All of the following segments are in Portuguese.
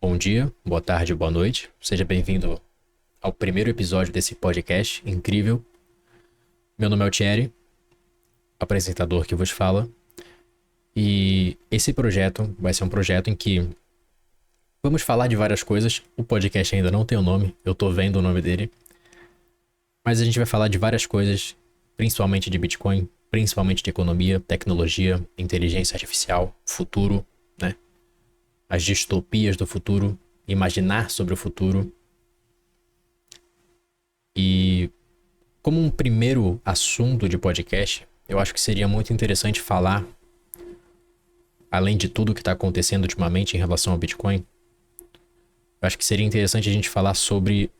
Bom dia, boa tarde, boa noite. Seja bem-vindo ao primeiro episódio desse podcast incrível. Meu nome é o Thierry, apresentador que vos fala. E esse projeto vai ser um projeto em que vamos falar de várias coisas. O podcast ainda não tem o nome, eu tô vendo o nome dele. Mas a gente vai falar de várias coisas, principalmente de Bitcoin, principalmente de economia, tecnologia, inteligência artificial, futuro, né? As distopias do futuro, imaginar sobre o futuro. E como um primeiro assunto de podcast, eu acho que seria muito interessante falar, além de tudo que está acontecendo ultimamente em relação ao Bitcoin, eu acho que seria interessante a gente falar sobre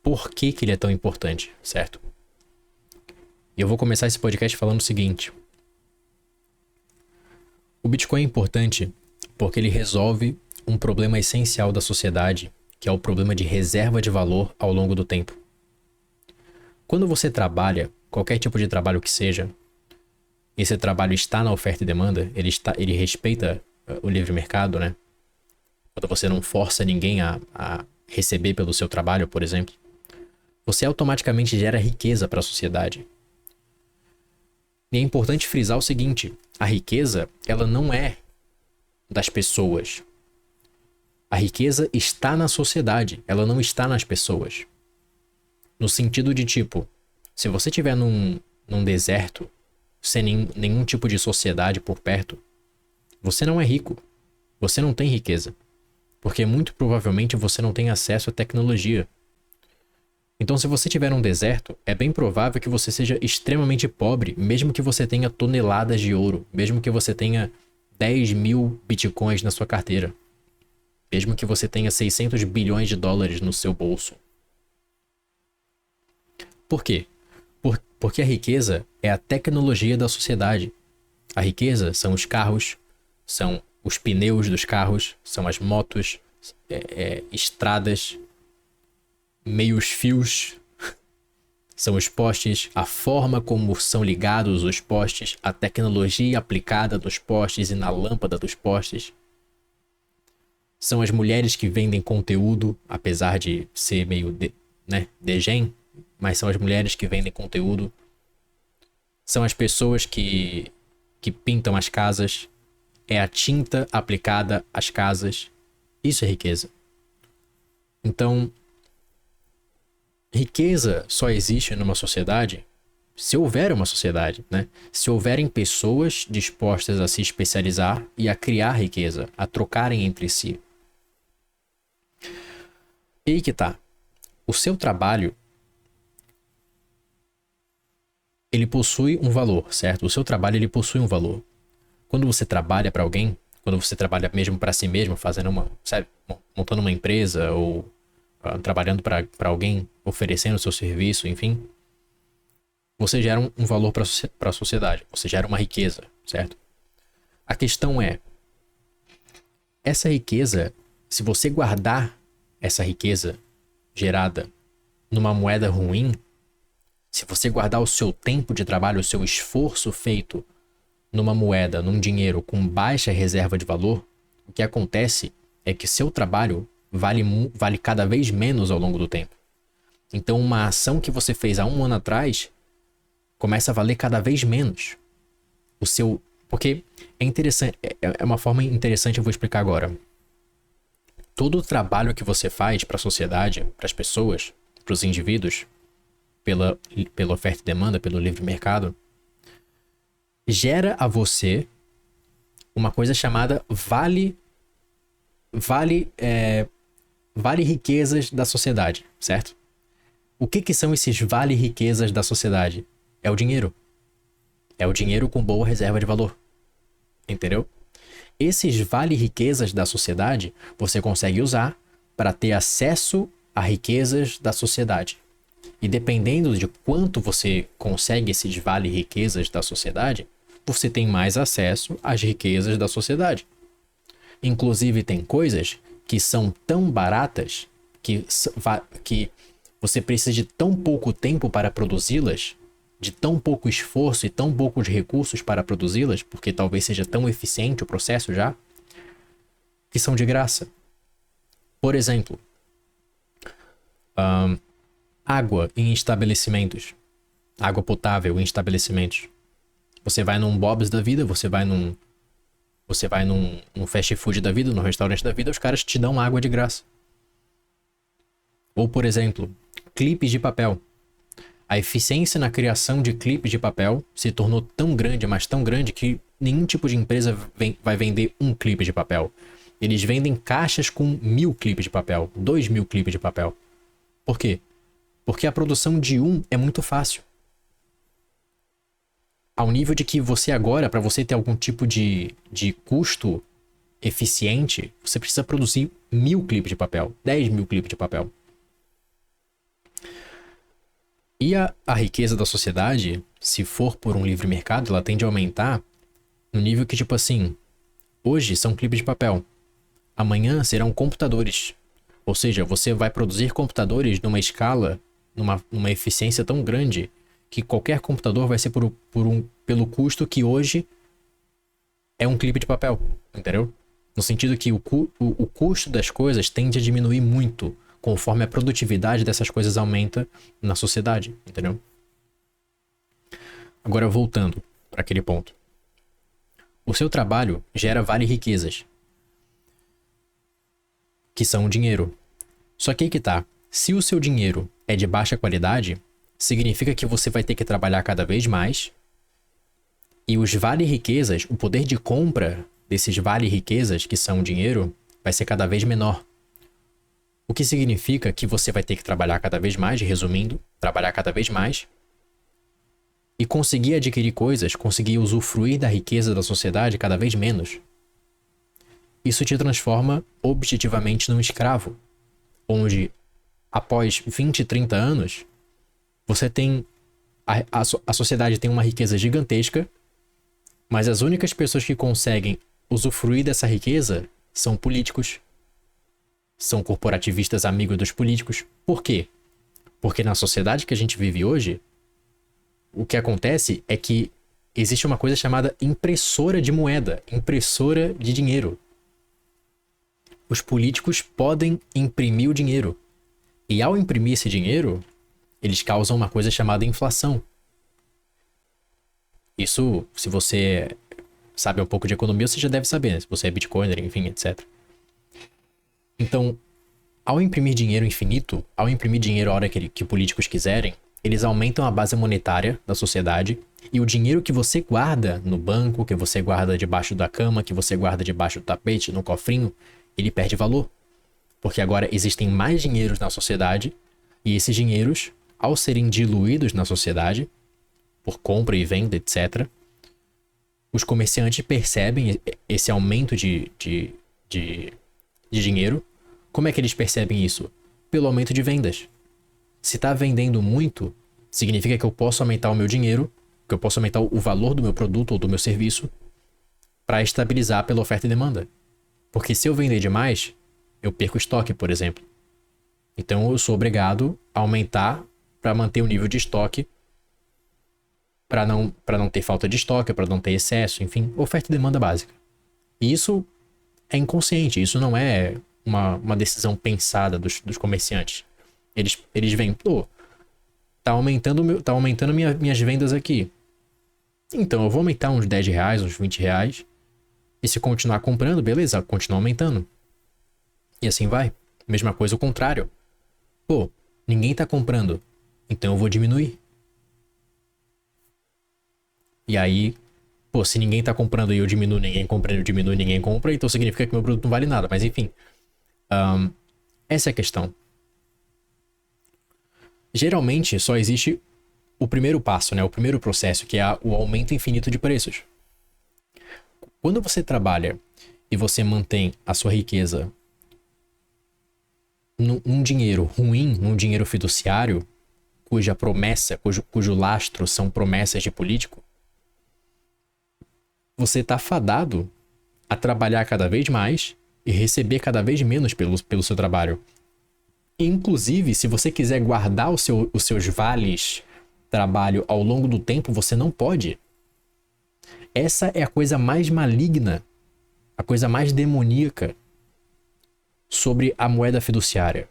por que ele é tão importante, certo? E eu vou começar esse podcast falando o seguinte. O Bitcoin é importante porque ele resolve um problema essencial da sociedade, que é o problema de reserva de valor ao longo do tempo. Quando você trabalha, qualquer tipo de trabalho que seja, esse trabalho está na oferta e demanda, ele respeita o livre mercado, né? Quando você não força ninguém a receber pelo seu trabalho, por exemplo, você automaticamente gera riqueza para a sociedade. E é importante frisar o seguinte, a riqueza, ela não é das pessoas. A riqueza está na sociedade, ela não está nas pessoas. No sentido de tipo, se você estiver num deserto, sem nenhum tipo de sociedade por perto, você não é rico, você não tem riqueza, porque muito provavelmente você não tem acesso à tecnologia. Então se você estiver num deserto, é bem provável que você seja extremamente pobre, mesmo que você tenha toneladas de ouro, mesmo que você tenha 10 mil bitcoins na sua carteira, mesmo que você tenha 600 bilhões de dólares no seu bolso. Por quê? Porque a riqueza é a tecnologia da sociedade. A riqueza são os carros, são os pneus dos carros, são as motos, estradas, meios fios, são os postes, a forma como são ligados os postes, a tecnologia aplicada nos postes e na lâmpada dos postes. São as mulheres que vendem conteúdo, apesar de ser meio degen, mas são as mulheres que vendem conteúdo. São as pessoas que pintam as casas. É a tinta aplicada às casas. Isso é riqueza. Então, riqueza só existe numa sociedade se houver uma sociedade, né? Se houverem pessoas dispostas a se especializar e a criar riqueza, a trocarem entre si. E aí que tá. O seu trabalho, ele possui um valor, certo? O seu trabalho, ele possui um valor. Quando você trabalha para alguém, quando você trabalha mesmo para si mesmo, fazendo montando uma empresa ou trabalhando para alguém, oferecendo o seu serviço, enfim, você gera um valor para a sociedade, você gera uma riqueza, certo? A questão é, essa riqueza, se você guardar essa riqueza gerada numa moeda ruim, se você guardar o seu tempo de trabalho, o seu esforço feito numa moeda, num dinheiro com baixa reserva de valor, o que acontece é que seu trabalho vale cada vez menos ao longo do tempo. Então uma ação que você fez há um ano atrás começa a valer cada vez menos. Porque é interessante, é uma forma interessante, eu vou explicar agora. Todo o trabalho que você faz para a sociedade, para as pessoas, para os indivíduos, pela oferta e demanda, pelo livre mercado, gera a você uma coisa chamada vale riquezas da sociedade, certo? O que são esses vale riquezas da sociedade? É o dinheiro. É o dinheiro com boa reserva de valor. Entendeu? Esses vale riquezas da sociedade você consegue usar para ter acesso a riquezas da sociedade. E dependendo de quanto você consegue esses vale riquezas da sociedade, você tem mais acesso às riquezas da sociedade. Inclusive tem coisas que são tão baratas que você precisa de tão pouco tempo para produzi-las, de tão pouco esforço e tão poucos recursos para produzi-las, porque talvez seja tão eficiente o processo já, que são de graça. Por exemplo, água em estabelecimentos. Água potável em estabelecimentos. Você vai num Bob's da vida, você vai num fast food da vida, num restaurante da vida, os caras te dão água de graça. Ou, por exemplo, clipes de papel. A eficiência na criação de clipes de papel se tornou tão grande, mas tão grande, que nenhum tipo de empresa vai vender um clipe de papel. Eles vendem caixas com 1000 clipes de papel, 2000 clipes de papel. Por quê? Porque a produção de um é muito fácil. Ao nível de que você agora, para você ter algum tipo de custo eficiente, você precisa produzir 1000 clipes de papel, 10.000 clipes de papel. E a riqueza da sociedade, se for por um livre mercado, ela tende a aumentar no nível que, tipo assim, hoje são clipes de papel, amanhã serão computadores. Ou seja, você vai produzir computadores numa escala, numa eficiência tão grande, que qualquer computador vai ser pelo custo que hoje é um clipe de papel, entendeu? No sentido que o custo das coisas tende a diminuir muito conforme a produtividade dessas coisas aumenta na sociedade, entendeu? Agora, voltando para aquele ponto. O seu trabalho gera várias riquezas, que são o dinheiro. Só que aí que tá. Se o seu dinheiro é de baixa qualidade, significa que você vai ter que trabalhar cada vez mais, e os vale-riquezas, o poder de compra desses vale-riquezas, que são o dinheiro, vai ser cada vez menor. O que significa que você vai ter que trabalhar cada vez mais, resumindo, trabalhar cada vez mais, e conseguir adquirir coisas, conseguir usufruir da riqueza da sociedade cada vez menos. Isso te transforma objetivamente num escravo, onde, após 20, 30 anos, você tem... A sociedade tem uma riqueza gigantesca, mas as únicas pessoas que conseguem usufruir dessa riqueza são políticos, são corporativistas amigos dos políticos. Por quê? Porque na sociedade que a gente vive hoje, o que acontece é que existe uma coisa chamada impressora de moeda, impressora de dinheiro. Os políticos podem imprimir o dinheiro. E ao imprimir esse dinheiro, eles causam uma coisa chamada inflação. Isso, se você sabe um pouco de economia, você já deve saber, né? Se você é bitcoiner, enfim, etc. Então, ao imprimir dinheiro infinito, ao imprimir dinheiro a hora que políticos quiserem, eles aumentam a base monetária da sociedade, e o dinheiro que você guarda no banco, que você guarda debaixo da cama, que você guarda debaixo do tapete, no cofrinho, ele perde valor. Porque agora existem mais dinheiros na sociedade, e esses dinheiros, ao serem diluídos na sociedade, por compra e venda, etc., os comerciantes percebem esse aumento de dinheiro. Como é que eles percebem isso? Pelo aumento de vendas. Se está vendendo muito, significa que eu posso aumentar o meu dinheiro, que eu posso aumentar o valor do meu produto ou do meu serviço para estabilizar pela oferta e demanda. Porque se eu vender demais, eu perco estoque, por exemplo. Então eu sou obrigado a aumentar para manter o nível de estoque, para não ter falta de estoque, para não ter excesso, enfim, oferta e demanda básica. E isso é inconsciente, isso não é uma decisão pensada dos comerciantes. Eles veem, pô, tá aumentando minhas vendas aqui. Então eu vou aumentar uns 10 reais, uns 20 reais. E se continuar comprando, beleza, continua aumentando. E assim vai. Mesma coisa o contrário. Pô, ninguém tá comprando, então eu vou diminuir. E aí, pô, se ninguém tá comprando e eu diminuo, ninguém compra, eu diminuo, ninguém compra, então significa que meu produto não vale nada. Mas enfim, essa é a questão. Geralmente só existe o primeiro passo, né? O primeiro processo, que é o aumento infinito de preços. Quando você trabalha e você mantém a sua riqueza num dinheiro ruim, num dinheiro fiduciário, cuja promessa, cujo lastro são promessas de político, você está fadado a trabalhar cada vez mais e receber cada vez menos pelo seu trabalho. Inclusive, se você quiser guardar os seus vales trabalho ao longo do tempo, você não pode. Essa é a coisa mais maligna, a coisa mais demoníaca sobre a moeda fiduciária?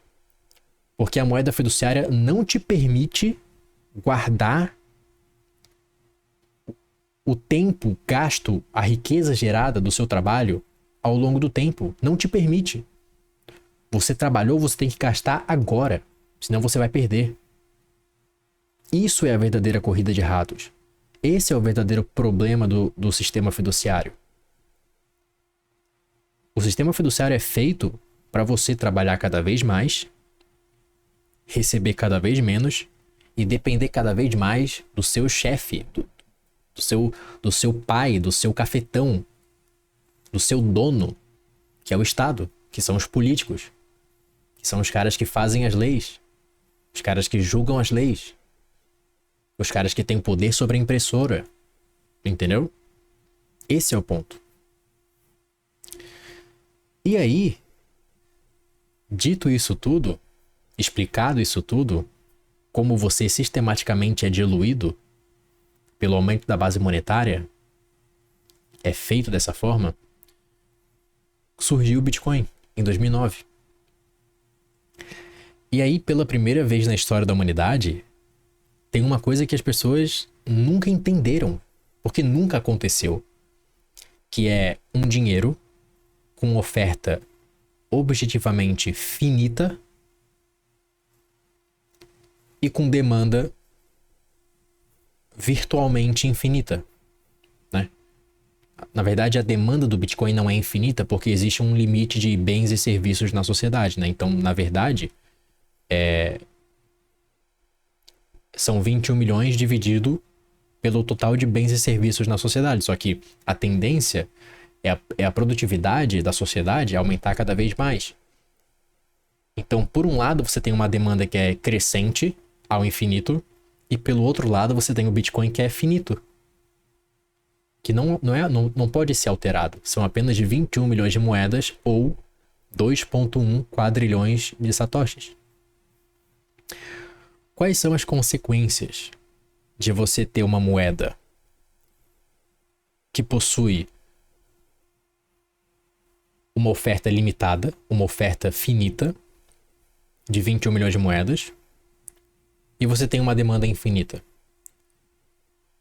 Porque a moeda fiduciária não te permite guardar o tempo gasto, a riqueza gerada do seu trabalho ao longo do tempo. Não te permite. Você trabalhou, você tem que gastar agora, senão você vai perder. Isso é a verdadeira corrida de ratos. Esse é o verdadeiro problema do sistema fiduciário. O sistema fiduciário é feito para você trabalhar cada vez mais, receber cada vez menos e depender cada vez mais do seu chefe, do seu pai, do seu cafetão, do seu dono, que é o Estado, que são os políticos, que são os caras que fazem as leis, os caras que julgam as leis, os caras que têm poder sobre a impressora. Entendeu? Esse é o ponto. E aí, dito isso tudo, explicado isso tudo, como você sistematicamente é diluído pelo aumento da base monetária, é feito dessa forma, surgiu o Bitcoin em 2009. E aí, pela primeira vez na história da humanidade, tem uma coisa que as pessoas nunca entenderam, porque nunca aconteceu, que é um dinheiro com oferta objetivamente finita e com demanda virtualmente infinita, né? Na verdade, a demanda do Bitcoin não é infinita porque existe um limite de bens e serviços na sociedade, né? Então, na verdade, são 21 milhões dividido pelo total de bens e serviços na sociedade. Só que a tendência é a produtividade da sociedade aumentar cada vez mais. Então, por um lado, você tem uma demanda que é crescente ao infinito, e pelo outro lado, você tem o Bitcoin que é finito, que não pode ser alterado. São apenas de 21 milhões de moedas ou 2,1 quadrilhões de satoshis. Quais são as consequências de você ter uma moeda que possui uma oferta limitada, uma oferta finita de 21 milhões de moedas e você tem uma demanda infinita?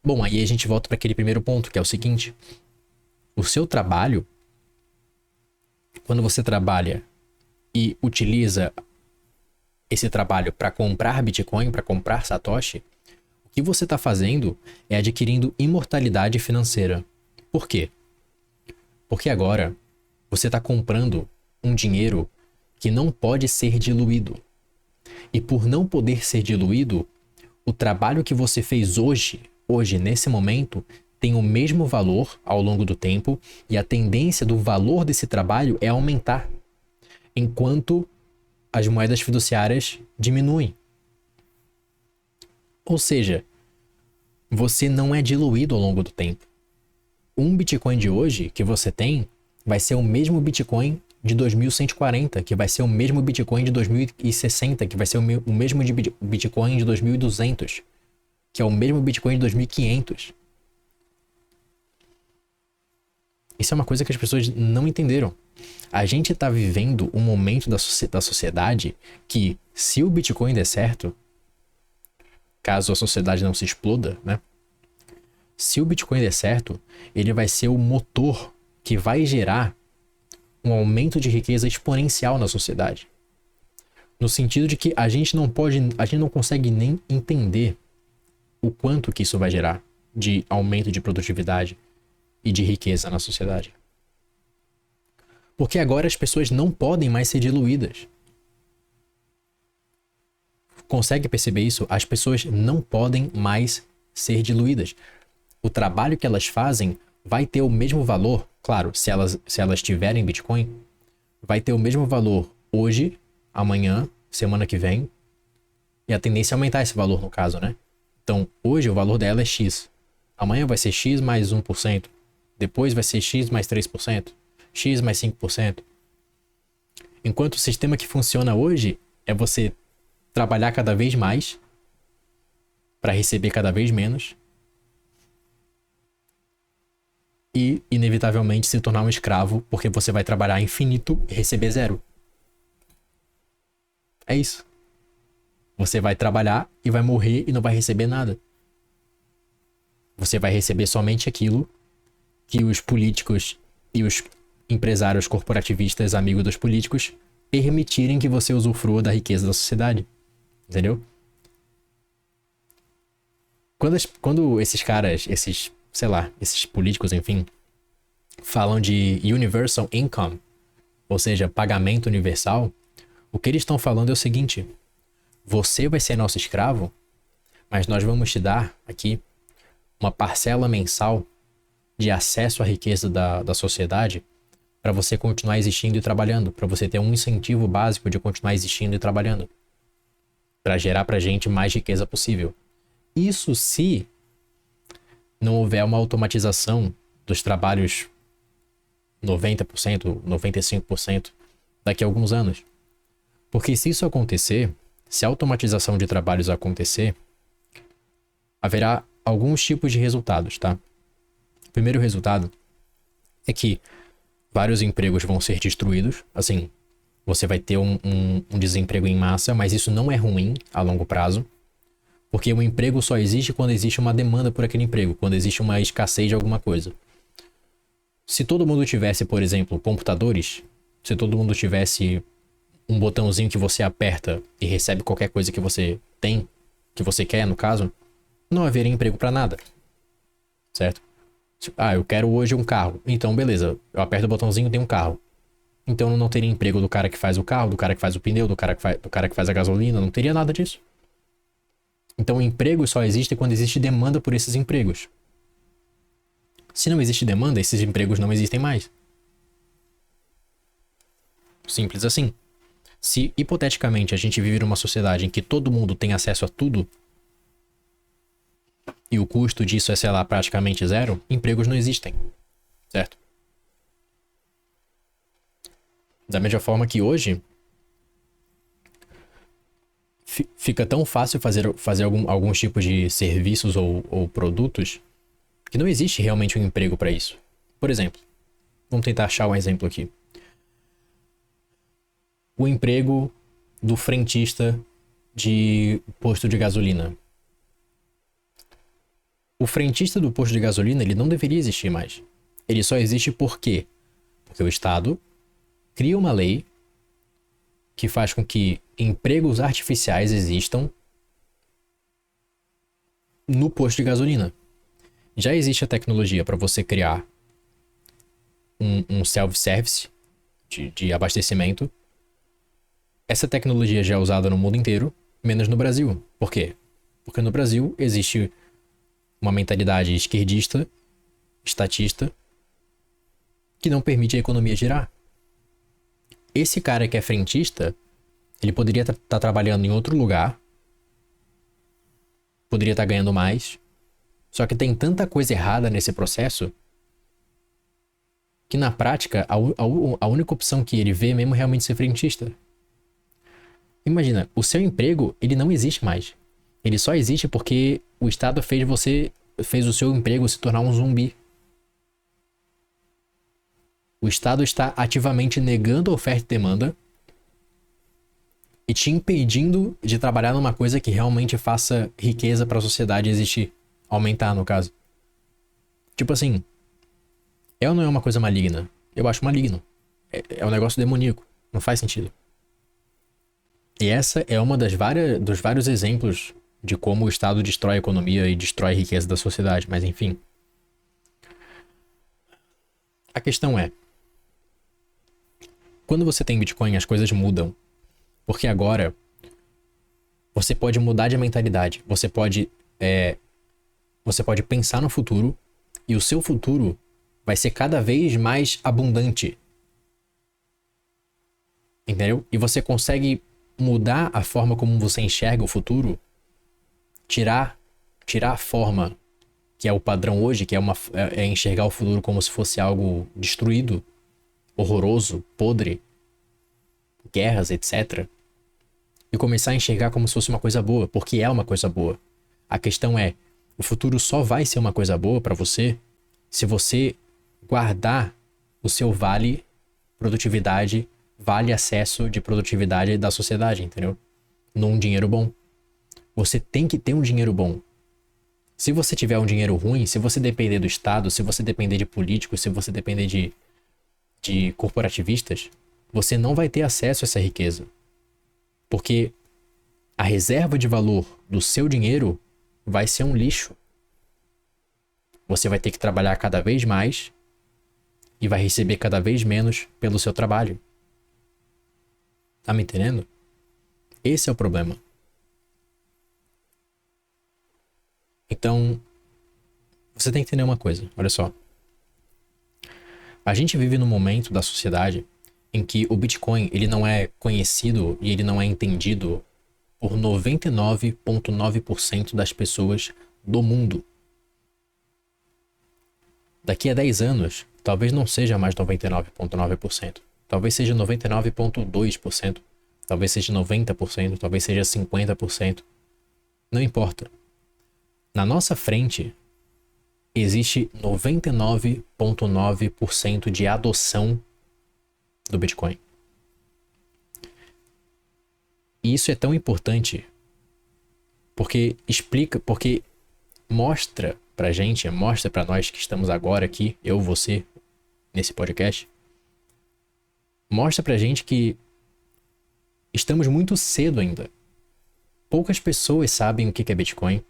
Bom, aí a gente volta para aquele primeiro ponto, que é o seguinte: o seu trabalho, quando você trabalha e utiliza esse trabalho para comprar Bitcoin, para comprar Satoshi, o que você está fazendo é adquirindo imortalidade financeira. Por quê? Porque agora você está comprando um dinheiro que não pode ser diluído. E por não poder ser diluído, o trabalho que você fez hoje, nesse momento, tem o mesmo valor ao longo do tempo e a tendência do valor desse trabalho é aumentar, enquanto as moedas fiduciárias diminuem. Ou seja, você não é diluído ao longo do tempo. Um Bitcoin de hoje que você tem vai ser o mesmo Bitcoin de 2140, que vai ser o mesmo Bitcoin de 2060, que vai ser o mesmo Bitcoin de 2200, que é o mesmo Bitcoin de 2500. Isso é uma coisa que as pessoas não entenderam. A gente está vivendo um momento da sociedade que, se o Bitcoin der certo, caso a sociedade não se exploda, né? Se o Bitcoin der certo, ele vai ser o motor que vai gerar um aumento de riqueza exponencial na sociedade. No sentido de que a gente não consegue nem entender o quanto que isso vai gerar de aumento de produtividade e de riqueza na sociedade. Porque agora as pessoas não podem mais ser diluídas. Consegue perceber isso? As pessoas não podem mais ser diluídas. O trabalho que elas fazem vai ter o mesmo valor, claro, se elas tiverem Bitcoin, vai ter o mesmo valor hoje, amanhã, semana que vem, e a tendência é aumentar esse valor no caso, né? Então, hoje o valor dela é X. Amanhã vai ser X mais 1%. Depois vai ser X mais 3%. X mais 5%. Enquanto o sistema que funciona hoje é você trabalhar cada vez mais para receber cada vez menos e, inevitavelmente, se tornar um escravo porque você vai trabalhar infinito e receber zero. É isso. Você vai trabalhar e vai morrer e não vai receber nada. Você vai receber somente aquilo que os políticos e os empresários corporativistas, amigos dos políticos, permitirem que você usufrua da riqueza da sociedade. Entendeu? Quando esses caras, esses políticos, enfim, falam de universal income, ou seja, pagamento universal, o que eles estão falando é o seguinte: você vai ser nosso escravo, mas nós vamos te dar aqui uma parcela mensal de acesso à riqueza da sociedade para você continuar existindo e trabalhando, para você ter um incentivo básico de continuar existindo e trabalhando, para gerar pra gente mais riqueza possível. Isso se não houver uma automatização dos trabalhos 90%, 95% daqui a alguns anos. Porque se isso acontecer, se a automatização de trabalhos acontecer, haverá alguns tipos de resultados, tá? O primeiro resultado é que vários empregos vão ser destruídos, assim, você vai ter um desemprego em massa, mas isso não é ruim a longo prazo, porque o emprego só existe quando existe uma demanda por aquele emprego, quando existe uma escassez de alguma coisa. Se todo mundo tivesse, por exemplo, computadores, se todo mundo tivesse um botãozinho que você aperta e recebe qualquer coisa que você tem, que você quer, no caso, não haveria emprego para nada, certo? Eu quero hoje um carro. Então, beleza, eu aperto o botãozinho e tem um carro. Então não teria emprego do cara que faz o carro, do cara que faz o pneu, do cara que faz a gasolina, não teria nada disso. Então, empregos só existem quando existe demanda por esses empregos. Se não existe demanda, esses empregos não existem mais. Simples assim. Se, hipoteticamente, a gente vive numa sociedade em que todo mundo tem acesso a tudo, e o custo disso é, sei lá, praticamente zero, empregos não existem. Certo? Da mesma forma que hoje, fica tão fácil fazer alguns tipos de serviços ou produtos que não existe realmente um emprego para isso. Por exemplo, vamos tentar achar um exemplo aqui. O emprego do frentista de posto de gasolina. O frentista do posto de gasolina, ele não deveria existir mais. Ele só existe por quê? Porque o Estado cria uma lei que faz com que empregos artificiais existam no posto de gasolina. Já existe a tecnologia para você criar um self-service de abastecimento. Essa tecnologia já é usada no mundo inteiro, menos no Brasil. Por quê? Porque no Brasil existe uma mentalidade esquerdista, estatista, que não permite a economia girar. Esse cara que é frentista, ele poderia estar trabalhando em outro lugar, poderia estar ganhando mais, só que tem tanta coisa errada nesse processo que na prática a única opção que ele vê mesmo é realmente ser frentista. Imagina, o seu emprego, ele não existe mais. Ele só existe porque o Estado fez o seu emprego se tornar um zumbi. O Estado está ativamente negando a oferta e demanda e te impedindo de trabalhar numa coisa que realmente faça riqueza para a sociedade existir. Aumentar, no caso. Tipo assim, é ou não é uma coisa maligna? Eu acho maligno. É um negócio demoníaco. Não faz sentido. E essa é uma dos vários exemplos de como o Estado destrói a economia e destrói a riqueza da sociedade. Mas enfim. A questão é, quando você tem Bitcoin, as coisas mudam. Porque agora você pode mudar de mentalidade. Você pode pensar no futuro e o seu futuro vai ser cada vez mais abundante. Entendeu? E você consegue mudar a forma como você enxerga o futuro, tirar a forma que é o padrão hoje, que é enxergar o futuro como se fosse algo destruído, horroroso, podre, guerras, etc. E começar a enxergar como se fosse uma coisa boa, porque é uma coisa boa. A questão é, o futuro só vai ser uma coisa boa para você se você guardar o seu vale produtividade vale acesso de produtividade da sociedade, entendeu? Num dinheiro bom. Você tem que ter um dinheiro bom. Se você tiver um dinheiro ruim, se você depender do Estado, se você depender de políticos, se você depender de corporativistas, você não vai ter acesso a essa riqueza. Porque a reserva de valor do seu dinheiro vai ser um lixo. Você vai ter que trabalhar cada vez mais e vai receber cada vez menos pelo seu trabalho. Tá me entendendo? Esse é o problema. Então, você tem que entender uma coisa, olha só. A gente vive num momento da sociedade em que o Bitcoin, ele não é conhecido e ele não é entendido por 99,9% das pessoas do mundo. Daqui a 10 anos, talvez não seja mais 99,9%. Talvez seja 99,2%. Talvez seja 90%. Talvez seja 50%. Não importa. Na nossa frente, existe 99,9% de adoção do Bitcoin. E isso é tão importante porque mostra pra gente, mostra pra nós que estamos agora aqui, eu, você, nesse podcast, mostra pra gente que estamos muito cedo ainda. Poucas pessoas sabem o que é Bitcoin,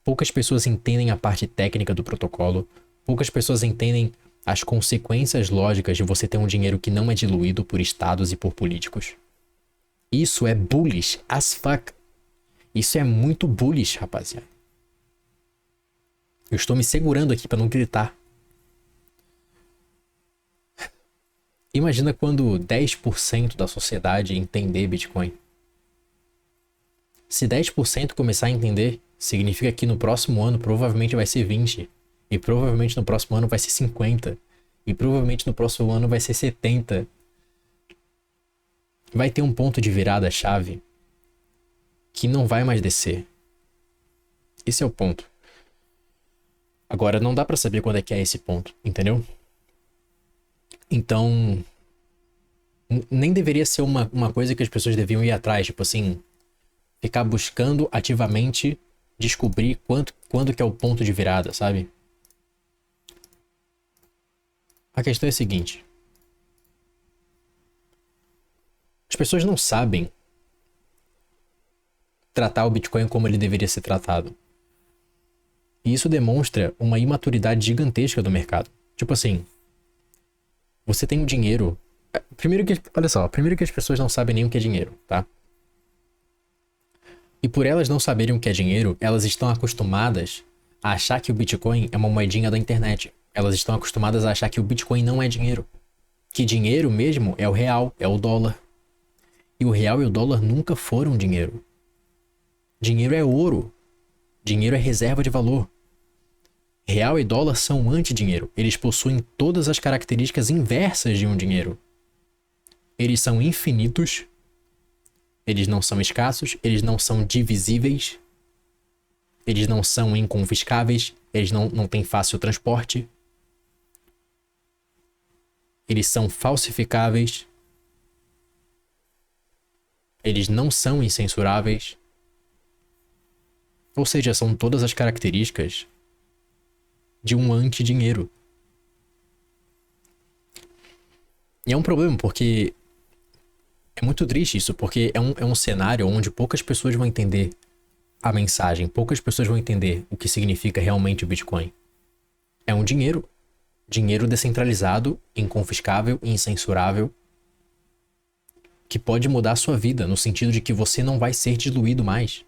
poucas pessoas entendem a parte técnica do protocolo, poucas pessoas entendem as consequências lógicas de você ter um dinheiro que não é diluído por estados e por políticos. Isso é bullish as fuck. Isso é muito bullish, rapaziada. Eu estou me segurando aqui para não gritar. Imagina quando 10% da sociedade entender Bitcoin. Se 10% começar a entender, significa que no próximo ano provavelmente vai ser 20%. E provavelmente no próximo ano vai ser 50%. E provavelmente no próximo ano vai ser 70%. Vai ter um ponto de virada-chave que não vai mais descer. Esse é o ponto. Agora, não dá pra saber quando é que é esse ponto, entendeu? Então, nem deveria ser uma coisa que as pessoas deviam ir atrás, tipo assim, ficar buscando ativamente descobrir quando que é o ponto de virada, sabe? A questão é a seguinte. As pessoas não sabem tratar o Bitcoin como ele deveria ser tratado. E isso demonstra uma imaturidade gigantesca do mercado. Tipo assim, você tem um dinheiro... Primeiro que as pessoas não sabem nem o que é dinheiro, tá? E por elas não saberem o que é dinheiro, elas estão acostumadas a achar que o Bitcoin é uma moedinha da internet. Elas estão acostumadas a achar que o Bitcoin não é dinheiro. Que dinheiro mesmo é o real, é o dólar. E o real e o dólar nunca foram dinheiro. Dinheiro é ouro. Dinheiro é reserva de valor. Real e dólar são anti-dinheiro. Eles possuem todas as características inversas de um dinheiro. Eles são infinitos. Eles não são escassos. Eles não são divisíveis. Eles não são inconfiscáveis. Eles não têm fácil transporte. Eles são falsificáveis. Eles não são incensuráveis. Ou seja, são todas as características de um anti-dinheiro. E é um problema, porque é muito triste isso, porque é um cenário onde poucas pessoas vão entender a mensagem, poucas pessoas vão entender o que significa realmente o Bitcoin. É um dinheiro. Dinheiro descentralizado, inconfiscável e incensurável, que pode mudar a sua vida, no sentido de que você não vai ser diluído mais.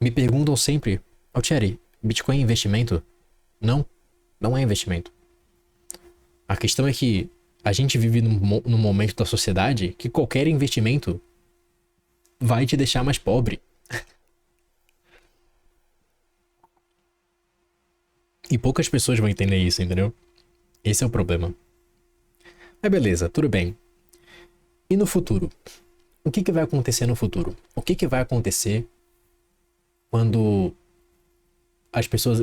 Me perguntam sempre, Altieri, Bitcoin é investimento? Não, não é investimento. A questão é que a gente vive num momento da sociedade que qualquer investimento vai te deixar mais pobre. E poucas pessoas vão entender isso, entendeu? Esse é o problema. Mas beleza, tudo bem. E no futuro? O que vai acontecer no futuro? O que vai acontecer quando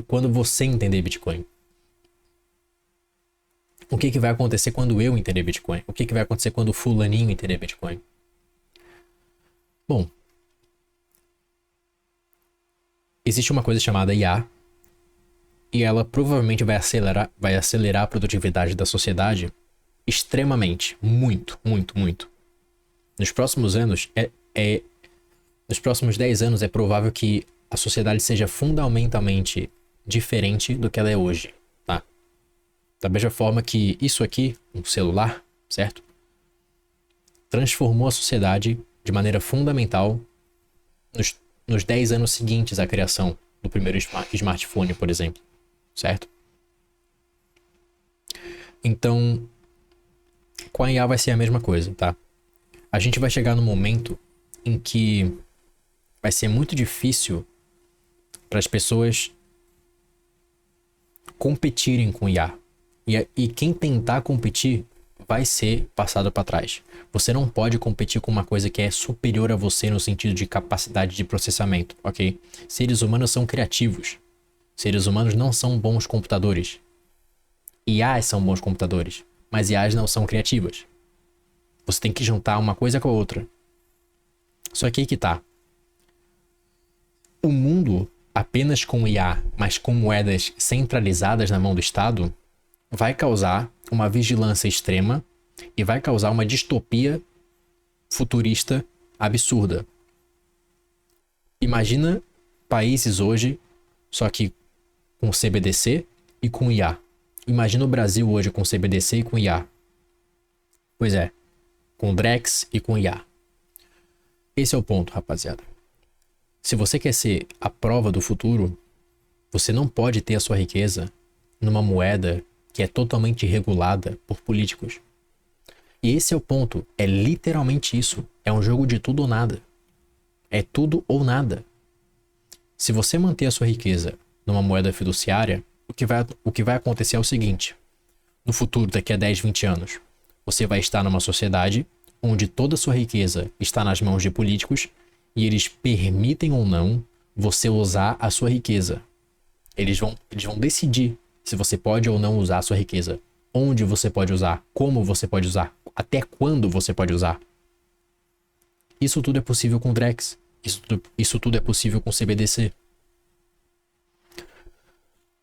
quando você entender Bitcoin? O que vai acontecer quando eu entender Bitcoin? O que vai acontecer quando o fulaninho entender Bitcoin? Bom, existe uma coisa chamada IA, e ela provavelmente vai acelerar a produtividade da sociedade extremamente, muito, muito, muito. Nos próximos anos, nos próximos 10 anos é provável que a sociedade seja fundamentalmente diferente do que ela é hoje, tá? Da mesma forma que isso aqui, um celular, certo? Transformou a sociedade de maneira fundamental nos 10 anos seguintes à criação do primeiro smartphone, por exemplo, certo? Então, com a IA vai ser a mesma coisa, tá? A gente vai chegar no momento em que vai ser muito difícil para as pessoas competirem com IA. E quem tentar competir vai ser passado para trás. Você não pode competir com uma coisa que é superior a você no sentido de capacidade de processamento, ok? Seres humanos são criativos. Seres humanos não são bons computadores. IAs são bons computadores, mas IAs não são criativas. Você tem que juntar uma coisa com a outra. Só que aí que tá. O mundo apenas com IA, mas com moedas centralizadas na mão do Estado, vai causar uma vigilância extrema e vai causar uma distopia futurista absurda. Imagina países hoje, só que com CBDC e com IA. Imagina o Brasil hoje com CBDC e com IA. Pois é, com Drex e com IA. Esse é o ponto, rapaziada. Se você quer ser a prova do futuro, você não pode ter a sua riqueza numa moeda que é totalmente regulada por políticos. E esse é o ponto. É literalmente isso. É um jogo de tudo ou nada. É tudo ou nada. Se você manter a sua riqueza numa moeda fiduciária, o que vai acontecer é o seguinte. No futuro, daqui a 10, 20 anos, você vai estar numa sociedade onde toda a sua riqueza está nas mãos de políticos e eles permitem ou não você usar a sua riqueza. Eles vão decidir se você pode ou não usar a sua riqueza. Onde você pode usar, como você pode usar, até quando você pode usar. Isso tudo é possível com Drex. Isso tudo é possível com CBDC.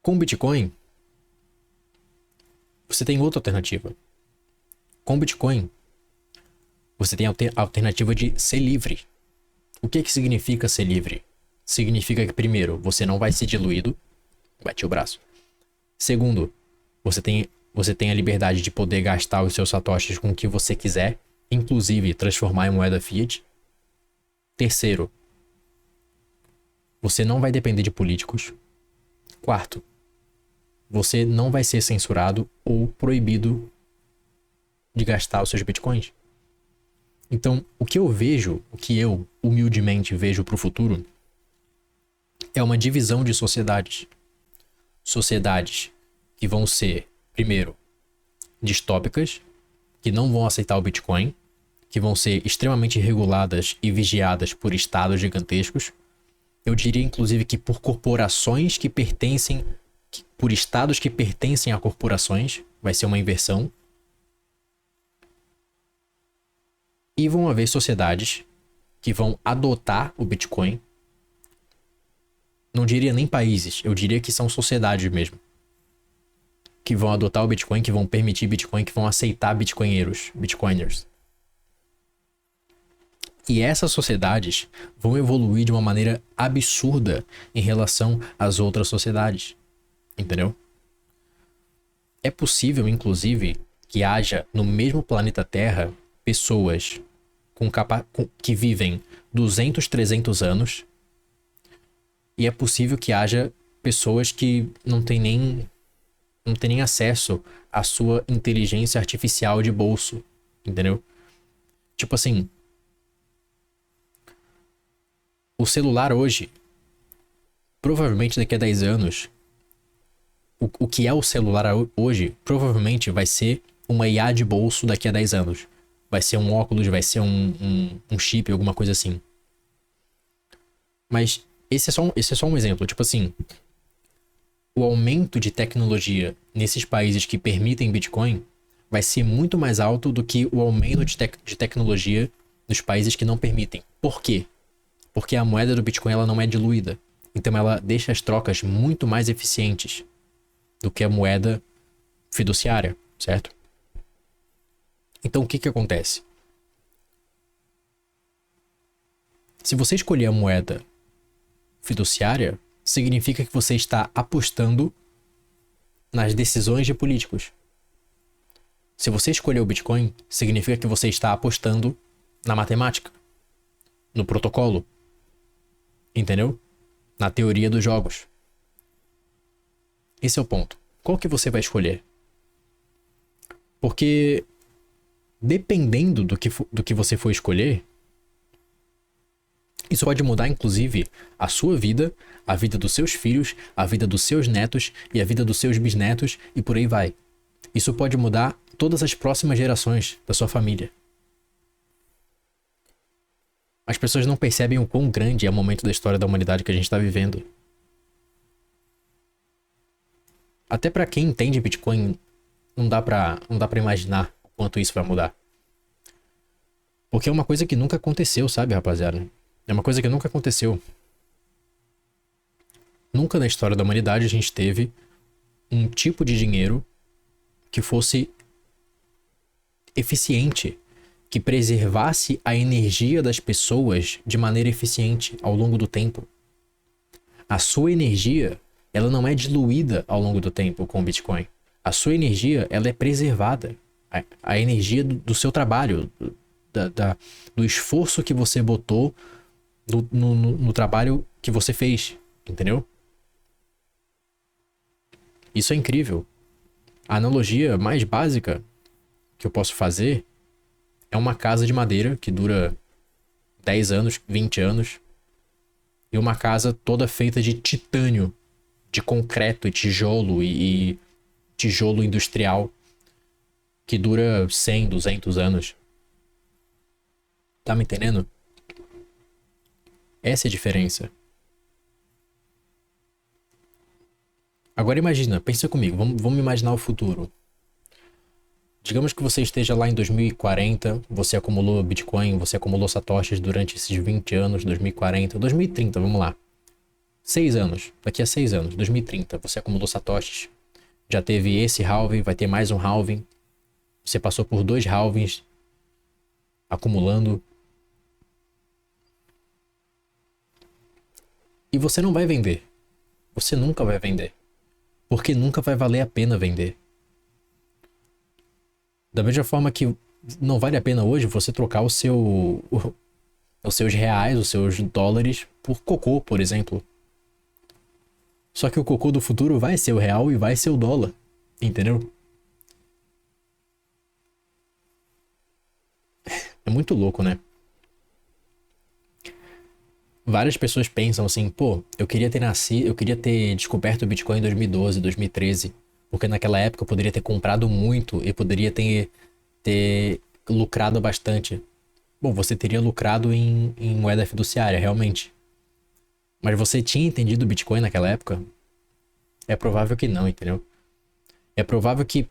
Com Bitcoin, você tem outra alternativa. Com Bitcoin, você tem a alternativa de ser livre. O que significa ser livre? Significa que, primeiro, você não vai ser diluído. Bate o braço. Segundo, você tem a liberdade de poder gastar os seus satoshis com o que você quiser, inclusive transformar em moeda fiat. Terceiro, você não vai depender de políticos. Quarto, você não vai ser censurado ou proibido de gastar os seus bitcoins. Então, o que eu humildemente vejo para o futuro, é uma divisão de sociedades. Sociedades que vão ser, primeiro, distópicas, que não vão aceitar o Bitcoin, que vão ser extremamente reguladas e vigiadas por estados gigantescos. Eu diria, inclusive, que por corporações que pertencem, por estados que pertencem a corporações, vai ser uma inversão. E vão haver sociedades que vão adotar o Bitcoin. Não diria nem países, eu diria que são sociedades mesmo. Que vão adotar o Bitcoin, que vão permitir Bitcoin, que vão aceitar Bitcoiners. E essas sociedades vão evoluir de uma maneira absurda em relação às outras sociedades. Entendeu? É possível, inclusive, que haja no mesmo planeta Terra pessoas que vivem 200, 300 anos. E é possível que haja pessoas que não têm nem acesso à sua inteligência artificial de bolso. Entendeu? Tipo assim, o celular hoje, provavelmente daqui a 10 anos, o que é o celular hoje, provavelmente vai ser uma IA de bolso daqui a 10 anos. Vai ser um óculos, vai ser um chip, alguma coisa assim. Mas esse é só um exemplo. Tipo assim, o aumento de tecnologia nesses países que permitem Bitcoin vai ser muito mais alto do que o aumento de tecnologia nos países que não permitem. Por quê? Porque a moeda do Bitcoin ela não é diluída. Então ela deixa as trocas muito mais eficientes do que a moeda fiduciária, certo? Então o que que acontece? Se você escolher a moeda fiduciária, significa que você está apostando nas decisões de políticos. Se você escolher o Bitcoin, significa que você está apostando na matemática, no protocolo, entendeu? Na teoria dos jogos. Esse é o ponto. Qual que você vai escolher? Porque dependendo do que você for escolher, isso pode mudar, inclusive, a sua vida, a vida dos seus filhos, a vida dos seus netos e a vida dos seus bisnetos e por aí vai. Isso pode mudar todas as próximas gerações da sua família. As pessoas não percebem o quão grande é o momento da história da humanidade que a gente está vivendo. Até para quem entende Bitcoin, não dá pra imaginar o quanto isso vai mudar. Porque é uma coisa que nunca aconteceu, sabe, rapaziada? É uma coisa que nunca aconteceu. Nunca na história da humanidade a gente teve um tipo de dinheiro que fosse eficiente, que preservasse a energia das pessoas de maneira eficiente ao longo do tempo. A sua energia, ela não é diluída ao longo do tempo com o Bitcoin. A sua energia, ela é preservada. A energia do seu trabalho, do esforço que você botou no trabalho que você fez, entendeu? Isso é incrível. A analogia mais básica que eu posso fazer é uma casa de madeira que dura 10 anos, 20 anos, e uma casa toda feita de titânio, de concreto e tijolo e tijolo industrial que dura 100, 200 anos. Tá me entendendo? Essa é a diferença. Agora imagina, pensa comigo, vamos imaginar o futuro. Digamos que você esteja lá em 2040, você acumulou Bitcoin, você acumulou satoshis durante esses 20 anos, 2040, 2030, vamos lá. 6 anos, daqui a 6 anos, 2030, você acumulou satoshis. Já teve esse halving, vai ter mais um halving. Você passou por 2 halvings acumulando. E você não vai vender. Você nunca vai vender. Porque nunca vai valer a pena vender. Da mesma forma que não vale a pena hoje você trocar os seus reais, os seus dólares por cocô, por exemplo. Só que o cocô do futuro vai ser o real e vai ser o dólar. Entendeu? É muito louco, né? Várias pessoas pensam assim, pô, eu queria ter descoberto o Bitcoin em 2012, 2013, porque naquela época eu poderia ter comprado muito e poderia ter lucrado bastante. Bom, você teria lucrado em moeda fiduciária, realmente. Mas você tinha entendido o Bitcoin naquela época? É provável que não, entendeu? É provável que,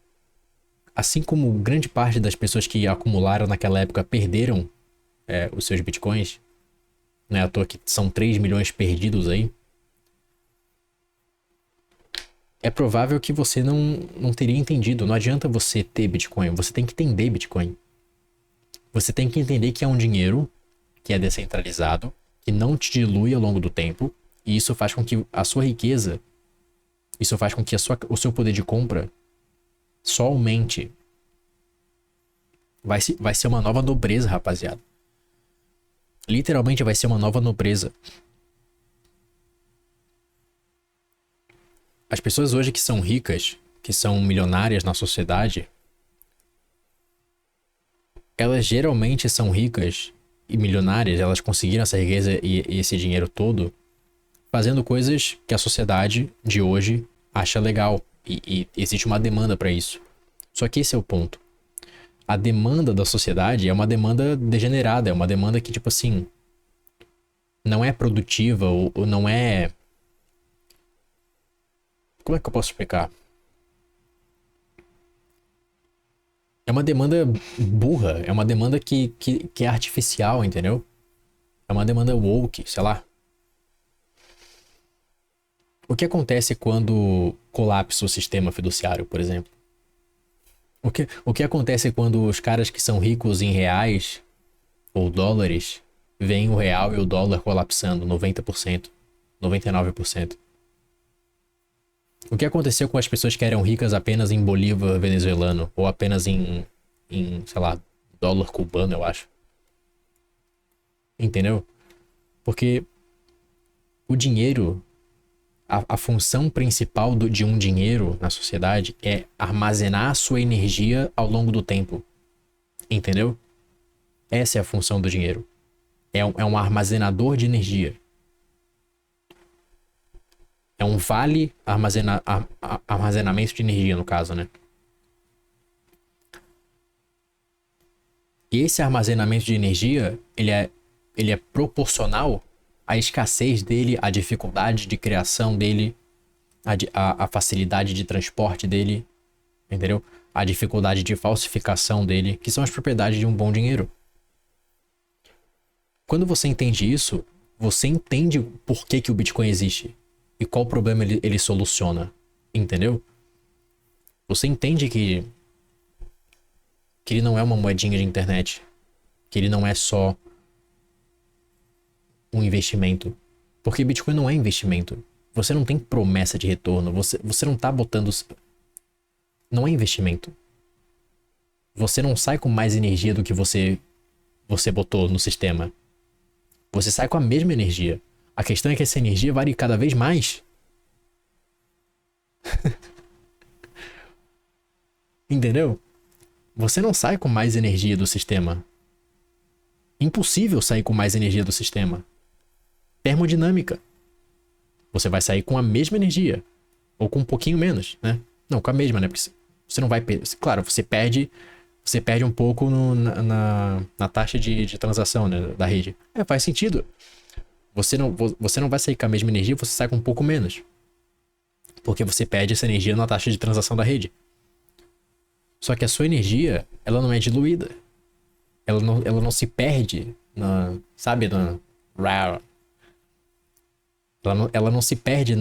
assim como grande parte das pessoas que acumularam naquela época perderam os seus Bitcoins, não é à toa que são 3 milhões perdidos aí. É provável que você não teria entendido. Não adianta você ter Bitcoin, você tem que entender Bitcoin. Você tem que entender que é um dinheiro que é descentralizado, que não te dilui ao longo do tempo, e isso faz com que a sua riqueza, isso faz com que o seu poder de compra só aumente. Vai ser uma nova nobreza, rapaziada. Literalmente vai ser uma nova nobreza. As pessoas hoje que são ricas, que são milionárias na sociedade, elas geralmente são ricas e milionárias, elas conseguiram essa riqueza e esse dinheiro todo fazendo coisas que a sociedade de hoje acha legal. E existe uma demanda para isso. Só que esse é o ponto. A demanda da sociedade é uma demanda degenerada, é uma demanda que, tipo assim, não é produtiva ou não é Como é que eu posso explicar? É uma demanda burra, é uma demanda que é artificial, entendeu? É uma demanda woke, sei lá. O que acontece quando colapsa o sistema fiduciário, por exemplo? O que acontece quando os caras que são ricos em reais ou dólares veem o real e o dólar colapsando 90%, 99%? O que aconteceu com as pessoas que eram ricas apenas em bolívar venezuelano ou apenas sei lá, dólar cubano, eu acho? Entendeu? Porque o dinheiro, a função principal de um dinheiro na sociedade é armazenar a sua energia ao longo do tempo. Entendeu? Essa é a função do dinheiro. É um armazenador de energia. É um vale armazenamento de energia, no caso, né? E esse armazenamento de energia, ele é proporcional à escassez dele, à dificuldade de criação dele, à facilidade de transporte dele, entendeu? A dificuldade de falsificação dele, que são as propriedades de um bom dinheiro. Quando você entende isso, você entende por que o Bitcoin existe e qual problema ele soluciona, entendeu? Você entende que ele não é uma moedinha de internet, que ele não é só um investimento, porque Bitcoin não é investimento. Você não tem promessa de retorno, você não tá botando... Não é investimento. Você não sai com mais energia do que você botou no sistema. Você sai com a mesma energia. A questão é que essa energia vale cada vez mais. Entendeu? Você não sai com mais energia do sistema. Impossível sair com mais energia do sistema. Termodinâmica. Você vai sair com a mesma energia. Ou com um pouquinho menos, né? Não, com a mesma, né? Porque você não vai perder. Claro, você perde um pouco na taxa de transação, né, da rede. Faz sentido. Você não vai sair com a mesma energia, você sai com um pouco menos. Porque você perde essa energia na taxa de transação da rede. Só que a sua energia, ela não é diluída. Ela não se perde sabe, ela não se perde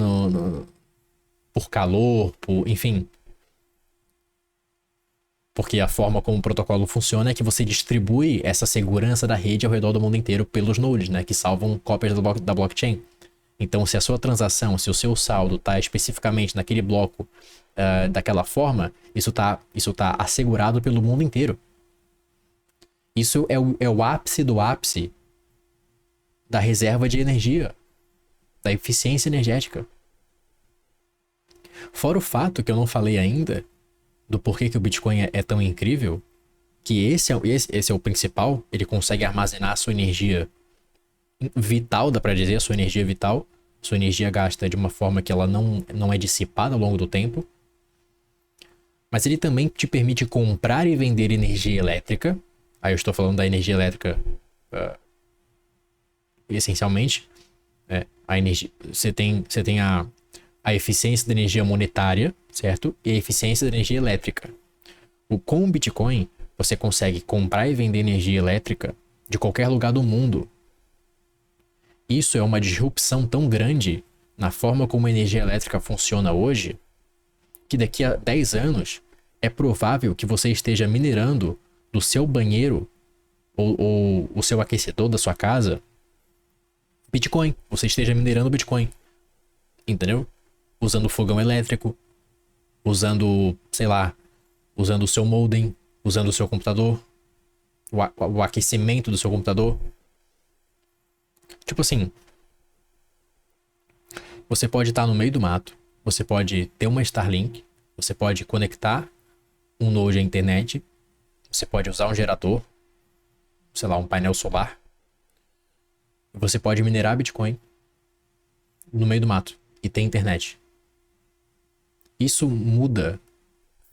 por calor, enfim. Porque a forma como o protocolo funciona é que você distribui essa segurança da rede ao redor do mundo inteiro pelos nodes, né? Que salvam cópias da blockchain. Então, se a sua transação, se o seu saldo está especificamente naquele bloco daquela forma, isso tá assegurado pelo mundo inteiro. Isso é o ápice do ápice da reserva de energia, da eficiência energética. Fora o fato que eu não falei ainda do porquê que o Bitcoin é tão incrível, que esse é o principal, ele consegue armazenar a sua energia vital, dá pra dizer, a sua energia vital, sua energia gasta de uma forma que ela não é dissipada ao longo do tempo, mas ele também te permite comprar e vender energia elétrica. Aí eu estou falando da energia elétrica essencialmente. A energia, você tem a eficiência da energia monetária, certo? E a eficiência da energia elétrica. Com o Bitcoin, você consegue comprar e vender energia elétrica de qualquer lugar do mundo. Isso é uma disrupção tão grande na forma como a energia elétrica funciona hoje, que daqui a 10 anos é provável que você esteja minerando do seu banheiro ou o seu aquecedor da sua casa Bitcoin. Você esteja minerando Bitcoin. Entendeu? Usando fogão elétrico, usando, sei lá, usando o seu modem, usando o seu computador, o aquecimento do seu computador. Tipo assim, você pode estar no meio do mato, você pode ter uma Starlink, você pode conectar um node à internet, você pode usar um gerador, sei lá, um painel solar. Você pode minerar Bitcoin no meio do mato e ter internet. Isso muda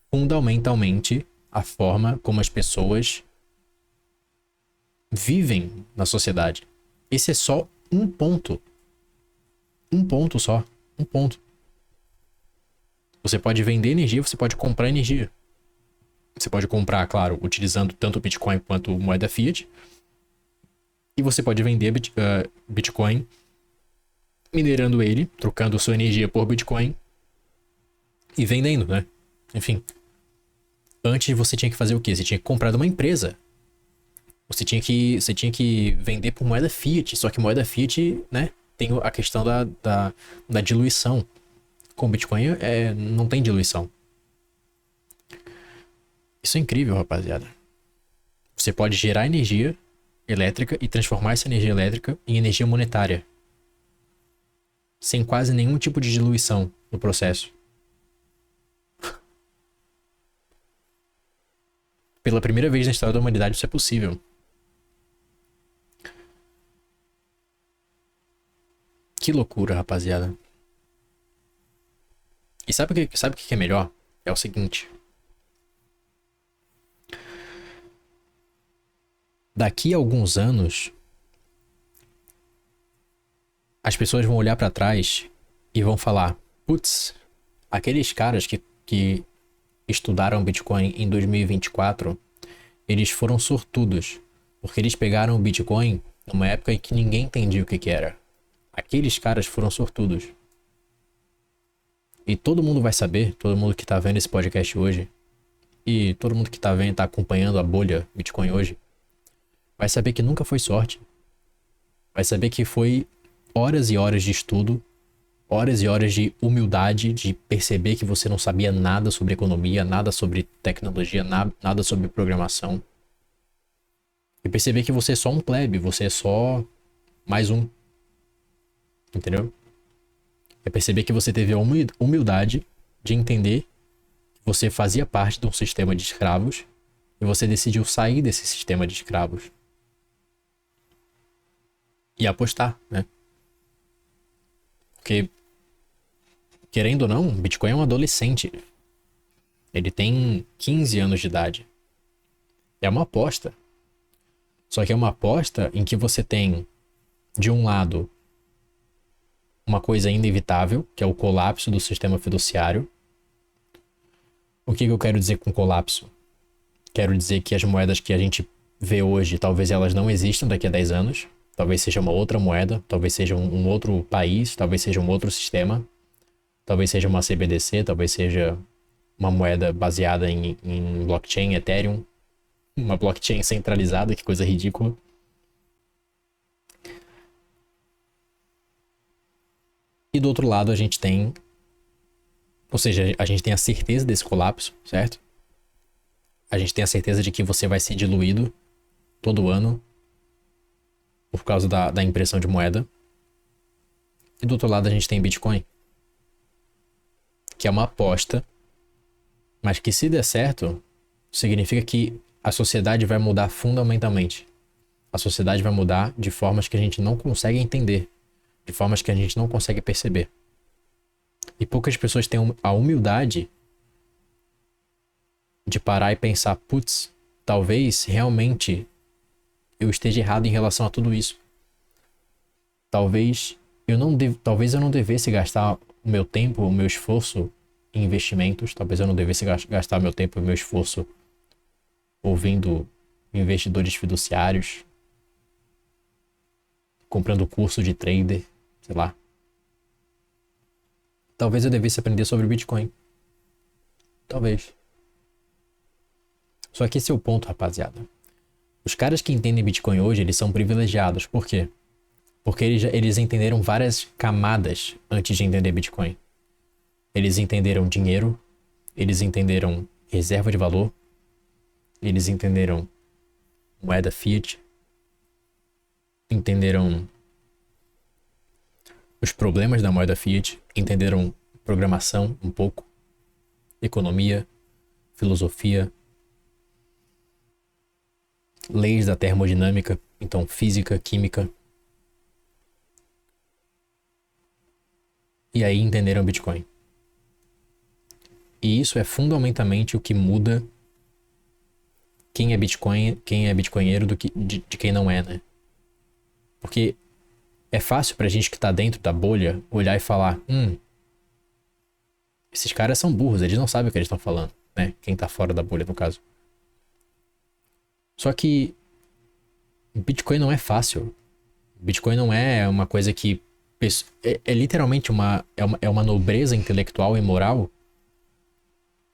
fundamentalmente a forma como as pessoas vivem na sociedade. Esse é só um ponto. Um ponto só. Um ponto. Você pode vender energia, você pode comprar energia. Você pode comprar, claro, utilizando tanto Bitcoin quanto moeda fiat. E você pode vender Bitcoin minerando ele, trocando sua energia por Bitcoin e vendendo, né? Enfim. Antes você tinha que fazer o quê? Você tinha que comprar de uma empresa. Você tinha que vender por moeda fiat. Só que moeda fiat, né? Tem a questão da diluição. Com Bitcoin não tem diluição. Isso é incrível, rapaziada. Você pode gerar energia elétrica e transformar essa energia elétrica em energia monetária. Sem quase nenhum tipo de diluição no processo. Pela primeira vez na história da humanidade isso é possível. Que loucura, rapaziada. E sabe o que é melhor? É o seguinte. Daqui a alguns anos, as pessoas vão olhar pra trás e vão falar: putz, aqueles caras que estudaram Bitcoin em 2024, eles foram sortudos, porque eles pegaram o Bitcoin numa época em que ninguém entendia o que era. Aqueles caras foram sortudos. E todo mundo vai saber, todo mundo que tá vendo esse podcast hoje, e todo mundo que tá vendo, tá acompanhando a bolha Bitcoin hoje, vai saber que nunca foi sorte. Vai saber que foi horas e horas de estudo, horas e horas de humildade, de perceber que você não sabia nada sobre economia, nada sobre tecnologia, nada sobre programação. E perceber que você é só um plebe, você é só mais um. Entendeu? É perceber que você teve a humildade de entender que você fazia parte de um sistema de escravos e você decidiu sair desse sistema de escravos. E apostar, né? Porque, querendo ou não, Bitcoin é um adolescente. Ele tem 15 anos de idade. É uma aposta. Só que é uma aposta em que você tem, de um lado, uma coisa inevitável, que é o colapso do sistema fiduciário. O que eu quero dizer com colapso? Quero dizer que as moedas que a gente vê hoje, talvez elas não existam daqui a 10 anos. Talvez seja uma outra moeda, talvez seja um outro país, talvez seja um outro sistema. Talvez seja uma CBDC, talvez seja uma moeda baseada em blockchain, Ethereum. Uma blockchain centralizada, que coisa ridícula. E do outro lado a gente tem... Ou seja, a gente tem a certeza desse colapso, certo? A gente tem a certeza de que você vai ser diluído todo ano por causa da impressão de moeda. E do outro lado a gente tem Bitcoin, que é uma aposta, mas que se der certo, significa que a sociedade vai mudar fundamentalmente. A sociedade vai mudar de formas que a gente não consegue entender, de formas que a gente não consegue perceber. E poucas pessoas têm a humildade de parar e pensar, putz, talvez realmente eu esteja errado em relação a tudo isso. Talvez eu não devesse gastar o meu tempo, o meu esforço em investimentos. Talvez eu não devesse gastar meu tempo e meu esforço ouvindo investidores fiduciários, comprando curso de trader, sei lá. Talvez eu devesse aprender sobre Bitcoin. Talvez. Só que esse é o ponto, rapaziada. Os caras que entendem Bitcoin hoje, eles são privilegiados. Por quê? Porque eles entenderam várias camadas antes de entender Bitcoin. Eles entenderam dinheiro, eles entenderam reserva de valor, eles entenderam moeda fiat, entenderam os problemas da moeda fiat, entenderam programação um pouco, economia, filosofia, leis da termodinâmica, então física, química. E aí entenderam Bitcoin. E isso é fundamentalmente o que muda quem é bitcoinheiro de quem não é, né? Porque é fácil pra gente que tá dentro da bolha olhar e falar, Esses caras são burros, eles não sabem o que eles estão falando, né? Quem tá fora da bolha, no caso. Só que Bitcoin não é fácil. Bitcoin não é uma coisa que... É literalmente uma nobreza intelectual e moral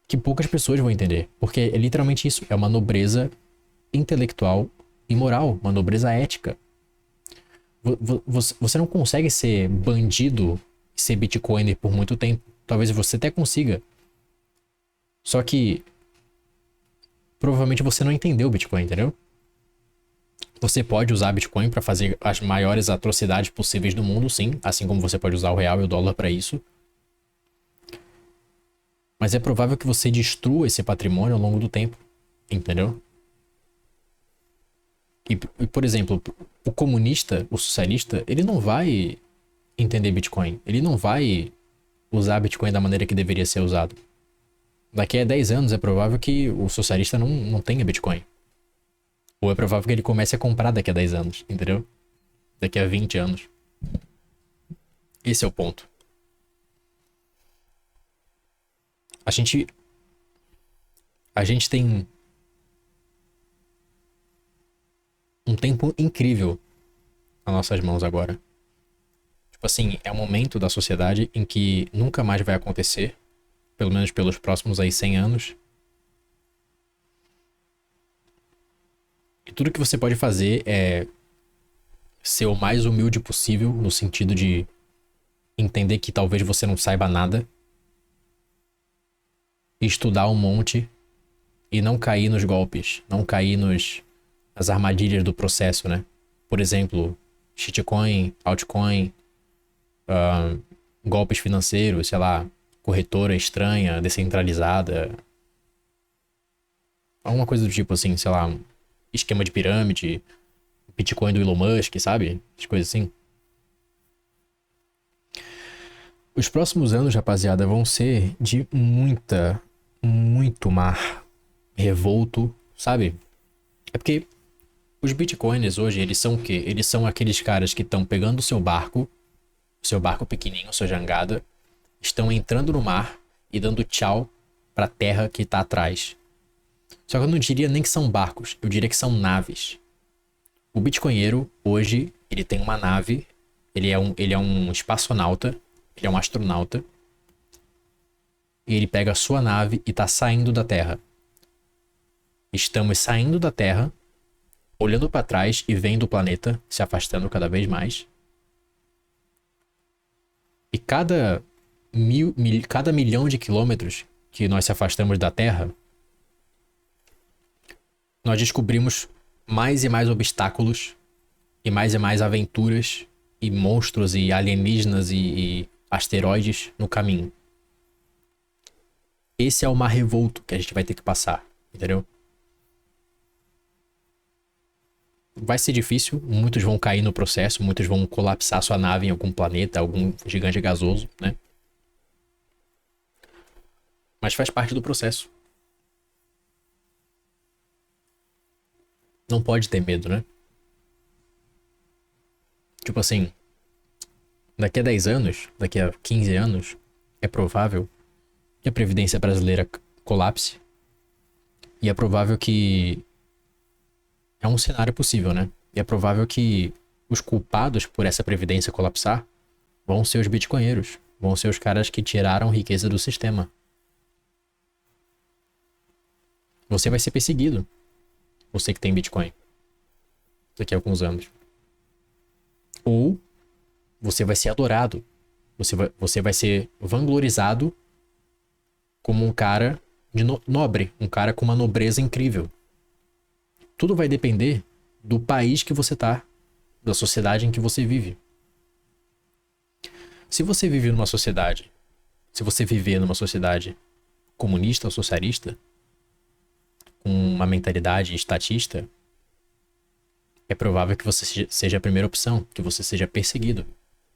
que poucas pessoas vão entender. Porque é literalmente isso. É uma nobreza intelectual e moral. Uma nobreza ética. Você não consegue ser bandido e ser Bitcoiner por muito tempo. Talvez você até consiga. Só que provavelmente você não entendeu o Bitcoin, entendeu? Você pode usar Bitcoin para fazer as maiores atrocidades possíveis do mundo, sim. Assim como você pode usar o real e o dólar para isso. Mas é provável que você destrua esse patrimônio ao longo do tempo. Entendeu? Por exemplo, o comunista, o socialista, ele não vai entender Bitcoin. Ele não vai usar Bitcoin da maneira que deveria ser usado. Daqui a 10 anos é provável que o socialista não tenha Bitcoin. Ou é provável que ele comece a comprar daqui a 10 anos, entendeu? Daqui a 20 anos. Esse é o ponto. A gente tem um tempo incrível nas nossas mãos agora. Tipo assim, é um momento da sociedade em que nunca mais vai acontecer, pelo menos pelos próximos aí 100 anos. E tudo que você pode fazer é ser o mais humilde possível, no sentido de entender que talvez você não saiba nada, estudar um monte e não cair nos golpes, não cair nas armadilhas do processo, né? Por exemplo, shitcoin, altcoin, golpes financeiros, sei lá, corretora estranha, descentralizada, alguma coisa do tipo assim, sei lá, esquema de pirâmide, Bitcoin do Elon Musk, sabe? As coisas assim. Os próximos anos, rapaziada, vão ser de muito mar revolto, sabe? É porque os bitcoiners hoje, eles são o quê? Eles são aqueles caras que estão pegando o seu barco pequenininho, sua jangada, estão entrando no mar e dando tchau pra terra que tá atrás. Só que eu não diria nem que são barcos, eu diria que são naves. O bitcoinheiro, hoje, ele tem uma nave, ele é um espaçonauta, ele é um astronauta, e ele pega a sua nave e tá saindo da Terra. Estamos saindo da Terra, olhando para trás e vendo o planeta se afastando cada vez mais. E cada milhão de quilômetros que nós se afastamos da Terra, nós descobrimos mais e mais obstáculos e mais aventuras e monstros e alienígenas e asteroides no caminho. Esse é o mar revolto que a gente vai ter que passar, entendeu? Vai ser difícil, muitos vão cair no processo, muitos vão colapsar sua nave em algum planeta, algum gigante gasoso, né? Mas faz parte do processo. Não pode ter medo, né? Tipo assim, daqui a 10 anos, daqui a 15 anos, é provável que a Previdência Brasileira colapse. E é provável que... É um cenário possível, né? E é provável que os culpados por essa Previdência colapsar vão ser os bitcoinheiros. Vão ser os caras que tiraram riqueza do sistema. Você vai ser perseguido. Você que tem Bitcoin. Daqui a alguns anos. Ou você vai ser adorado. Você vai ser vanglorizado como um cara nobre. Um cara com uma nobreza incrível. Tudo vai depender do país que você tá. Da sociedade em que você vive. Se você vive numa sociedade... Se você viver numa sociedade comunista ou socialista... Com uma mentalidade estatista... É provável que você seja a primeira opção. Que você seja perseguido.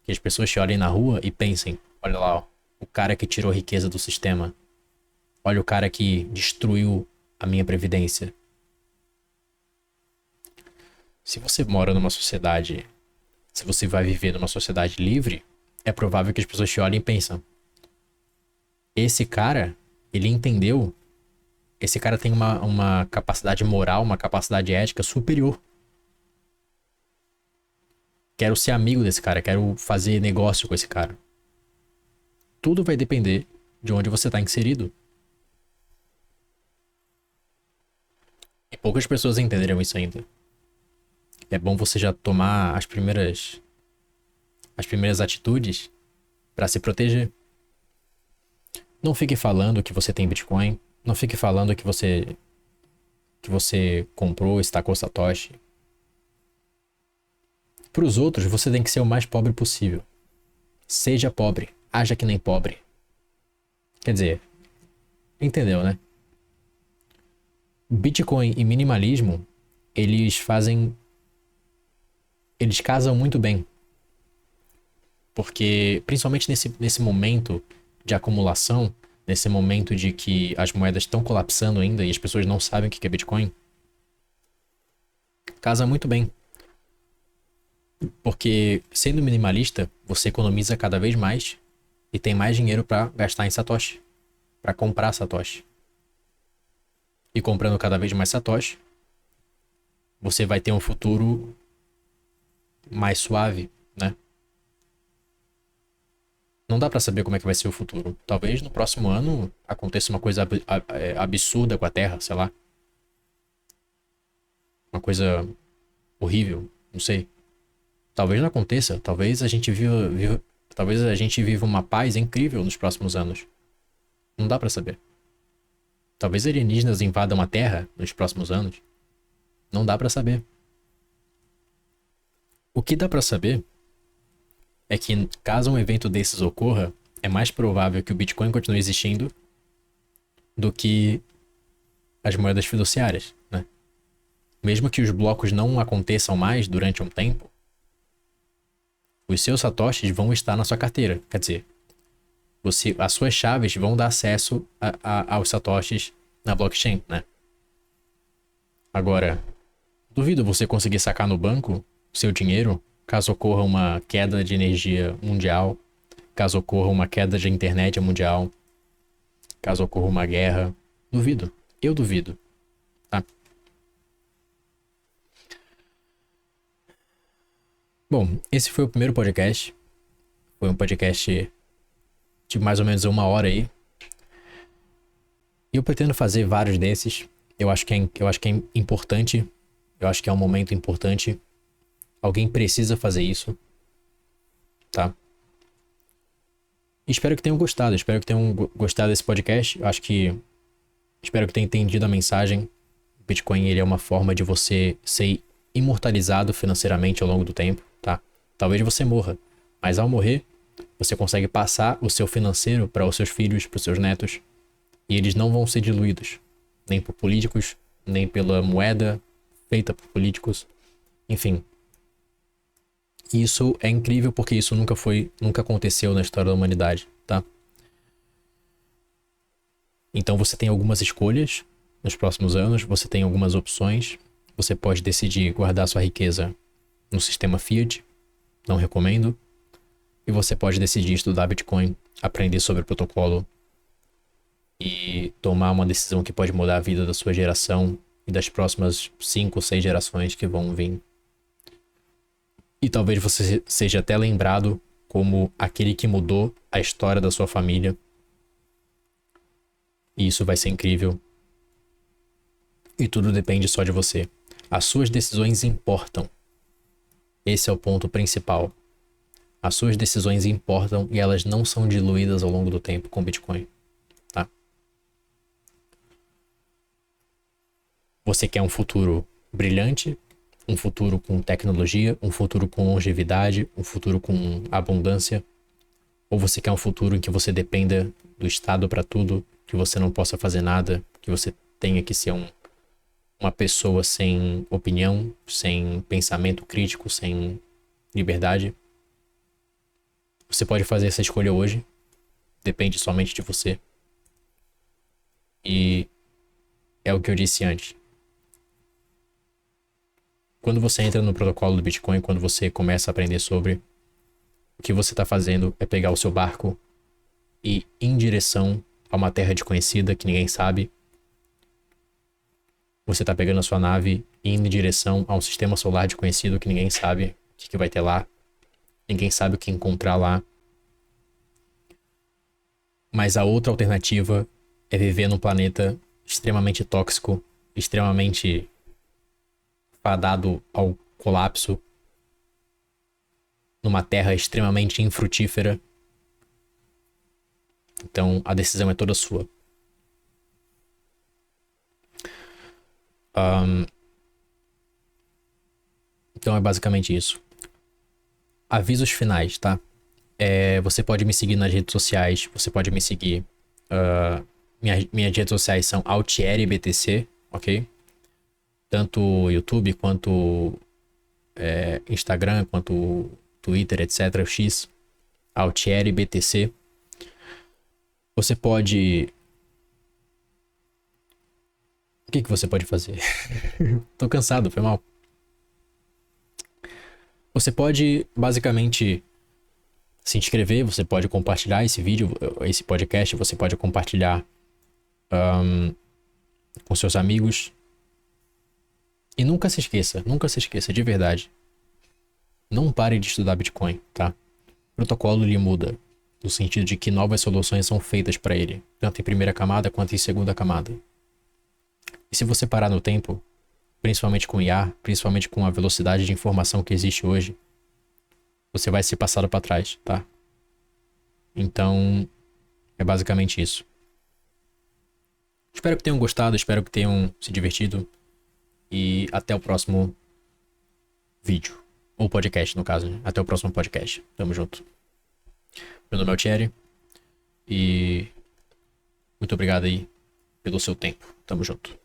Que as pessoas te olhem na rua e pensem... Olha lá, ó, o cara que tirou riqueza do sistema. Olha o cara que destruiu a minha previdência. Se você mora numa sociedade... Se você vai viver numa sociedade livre... É provável que as pessoas te olhem e pensam... esse cara, ele entendeu. Esse cara tem uma capacidade moral, uma capacidade ética superior. Quero ser amigo desse cara, quero fazer negócio com esse cara. Tudo vai depender de onde você está inserido. E poucas pessoas entenderam isso ainda. É bom você já tomar as primeiras atitudes para se proteger. Não fique falando que você tem Bitcoin. Não fique falando que você comprou, estacou Satoshi. Para os outros, você tem que ser o mais pobre possível. Seja pobre, haja que nem pobre. Quer dizer, entendeu, né? Bitcoin e minimalismo, eles casam muito bem. Porque, principalmente nesse momento de acumulação, nesse momento de que as moedas estão colapsando ainda e as pessoas não sabem o que é Bitcoin, casa muito bem. Porque, sendo minimalista, você economiza cada vez mais e tem mais dinheiro para gastar em Satoshi, para comprar Satoshi. E comprando cada vez mais Satoshi, você vai ter um futuro mais suave, né? Não dá pra saber como é que vai ser o futuro. Talvez no próximo ano aconteça uma coisa absurda com a Terra, sei lá. Uma coisa horrível, não sei. Talvez não aconteça. Talvez a gente viva uma paz incrível nos próximos anos. Não dá pra saber. Talvez alienígenas invadam a Terra nos próximos anos. Não dá pra saber. O que dá pra saber é que, caso um evento desses ocorra, é mais provável que o Bitcoin continue existindo do que as moedas fiduciárias, né? Mesmo que os blocos não aconteçam mais durante um tempo, os seus satoshis vão estar na sua carteira. Quer dizer, as suas chaves vão dar acesso aos satoshis na blockchain, né? Agora, duvido você conseguir sacar no banco seu dinheiro caso ocorra uma queda de energia mundial, caso ocorra uma queda de internet mundial, caso ocorra uma guerra. Duvido. Eu duvido. Tá? Bom, esse foi o primeiro podcast. Foi um podcast de mais ou menos 1 hora aí. E eu pretendo fazer vários desses. Eu acho que é importante. Eu acho que é um momento importante. Alguém precisa fazer isso, tá? Espero que tenham gostado. Espero que tenham gostado desse podcast. Espero que tenham entendido a mensagem. O Bitcoin, ele é uma forma de você ser imortalizado financeiramente ao longo do tempo, tá? Talvez você morra, mas ao morrer, você consegue passar o seu financeiro para os seus filhos, para os seus netos, e eles não vão ser diluídos, nem por políticos, nem pela moeda feita por políticos, enfim. Isso é incrível porque isso nunca aconteceu na história da humanidade, tá? Então você tem algumas escolhas nos próximos anos, você tem algumas opções. Você pode decidir guardar sua riqueza no sistema Fiat, não recomendo. E você pode decidir estudar Bitcoin, aprender sobre o protocolo e tomar uma decisão que pode mudar a vida da sua geração e das próximas 5 ou 6 gerações que vão vir. E talvez você seja até lembrado como aquele que mudou a história da sua família. E isso vai ser incrível. E tudo depende só de você. As suas decisões importam. Esse é o ponto principal. As suas decisões importam e elas não são diluídas ao longo do tempo com Bitcoin, tá? Você quer um futuro brilhante, um futuro com tecnologia, um futuro com longevidade, um futuro com abundância? Ou você quer um futuro em que você dependa do Estado para tudo, que você não possa fazer nada, que você tenha que ser uma pessoa sem opinião, sem pensamento crítico, sem liberdade? Você pode fazer essa escolha hoje. Depende somente de você. E é o que eu disse antes. Quando você entra no protocolo do Bitcoin, quando você começa a aprender sobre, o que você está fazendo é pegar o seu barco e ir em direção a uma terra desconhecida que ninguém sabe. Você tá pegando a sua nave e indo em direção a um sistema solar desconhecido que ninguém sabe o que vai ter lá. Ninguém sabe o que encontrar lá. Mas a outra alternativa é viver num planeta extremamente tóxico, extremamente fadado ao colapso, numa terra extremamente infrutífera. Então a decisão é toda sua. Então é basicamente isso. Avisos finais, tá? Você pode me seguir nas redes sociais, você pode me seguir. Minhas redes sociais são AltierBTC, ok? Tanto YouTube quanto Instagram, quanto Twitter, etc. X, AltierBTC. Você pode. O que você pode fazer? Tô cansado, foi mal. Você pode basicamente se inscrever, você pode compartilhar esse vídeo, esse podcast, você pode compartilhar com seus amigos. E nunca se esqueça, de verdade. Não pare de estudar Bitcoin, tá? O protocolo lhe muda, no sentido de que novas soluções são feitas para ele, tanto em primeira camada quanto em segunda camada. E se você parar no tempo, principalmente com IA, principalmente com a velocidade de informação que existe hoje, você vai ser passado para trás, tá? Então, é basicamente isso. Espero que tenham gostado, espero que tenham se divertido. E até o próximo vídeo. Ou podcast, no caso, né? Até o próximo podcast. Tamo junto. Meu nome é Thierry. E muito obrigado aí pelo seu tempo. Tamo junto.